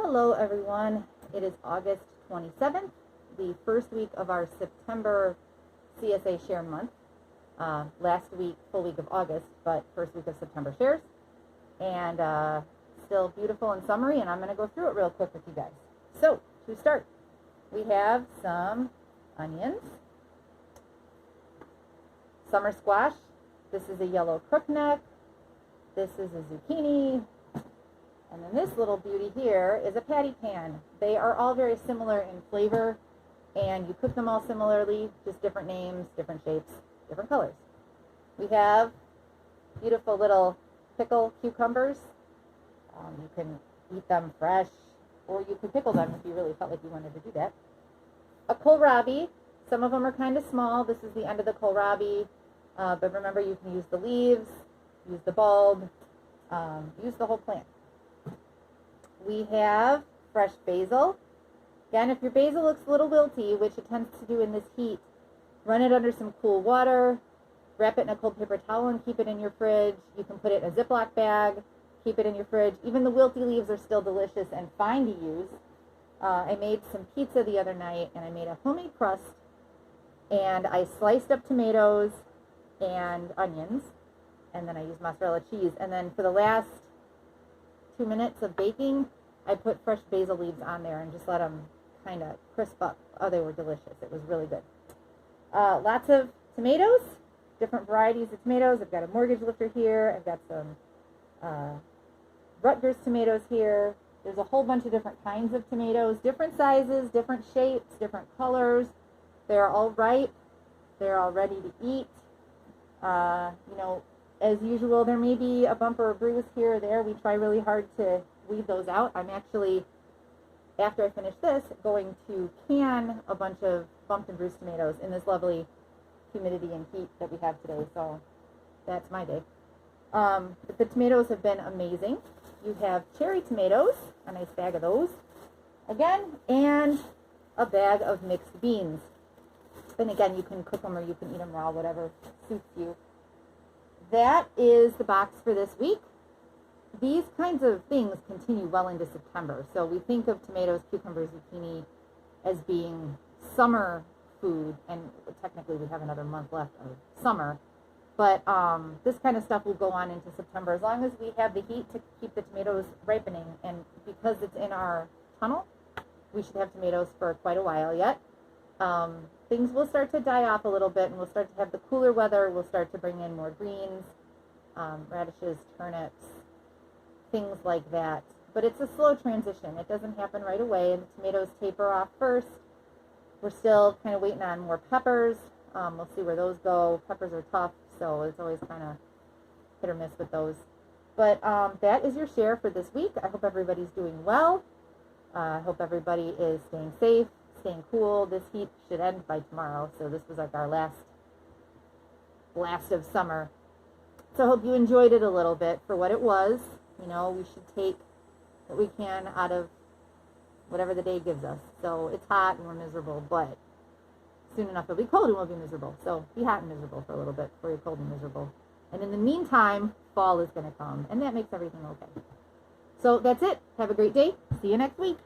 Hello everyone, it is August 27th, the first week of our September CSA share month. Last week, full week of August, but first week of September shares. And still beautiful and summery, and I'm going to go through it real quick with you guys. So, to start, we have some onions, summer squash. This is a yellow crookneck. This is a zucchini. And then this little beauty here is a patty pan. They are all very similar in flavor, and you cook them all similarly, just different names, different shapes, different colors. We have beautiful little pickle cucumbers. You can eat them fresh, or you can pickle them if you really felt like you wanted to do that. A kohlrabi. Some of them are kind of small. This is the end of the kohlrabi, but remember, you can use the leaves, use the bulb, use the whole plant. We have fresh basil. Again, if your basil looks a little wilty, which it tends to do in this heat, run it under some cool water, wrap it in a cold paper towel and keep it in your fridge. You can put it in a Ziploc bag, keep it in your fridge. Even the wilty leaves are still delicious and fine to use. I made some pizza the other night, and I made a homemade crust, and I sliced up tomatoes and onions, and then I used mozzarella cheese, and then for the last 2 minutes of baking, I put fresh basil leaves on there and just let them kind of crisp up. Oh, they were delicious. It was really good. Lots of tomatoes, different varieties of tomatoes. I've got a mortgage lifter here. I've got some Rutgers tomatoes here. There's a whole bunch of different kinds of tomatoes, different sizes, different shapes, different colors. They're all ripe. They're all ready to eat. As usual, there may be a bump or a bruise here or there. We try really hard to weed those out. I'm actually, after I finish this, going to can a bunch of bumped and bruised tomatoes in this lovely humidity and heat that we have today. So that's my day. But the tomatoes have been amazing. You have cherry tomatoes, a nice bag of those, again, and a bag of mixed beans. Then again, you can cook them or you can eat them raw, whatever suits you. That is the box for this week. These kinds of things continue well into September. So we think of tomatoes, cucumbers, zucchini as being summer food, and technically we have another month left of summer. But this kind of stuff will go on into September as long as we have the heat to keep the tomatoes ripening. And because it's in our tunnel, we should have tomatoes for quite a while yet. Things will start to die off a little bit, and we'll start to have the cooler weather. We'll start to bring in more greens, radishes, turnips, things like that. But it's a slow transition. It doesn't happen right away, and the tomatoes taper off first. We're still kind of waiting on more peppers. We'll see where those go. Peppers are tough, so it's always kind of hit or miss with those. But that is your share for this week. I hope everybody's doing well. I hope everybody is staying safe, staying cool. This heat should end by tomorrow, so this was like our last blast of summer. So I hope you enjoyed it a little bit for what it was. You know, we should take what we can out of whatever the day gives us. So it's hot and we're miserable, but soon enough it'll be cold and we'll be miserable. So be hot and miserable for a little bit before you're cold and miserable. And in the meantime, fall is going to come, and that makes everything okay. So that's it. Have a great day. See you next week.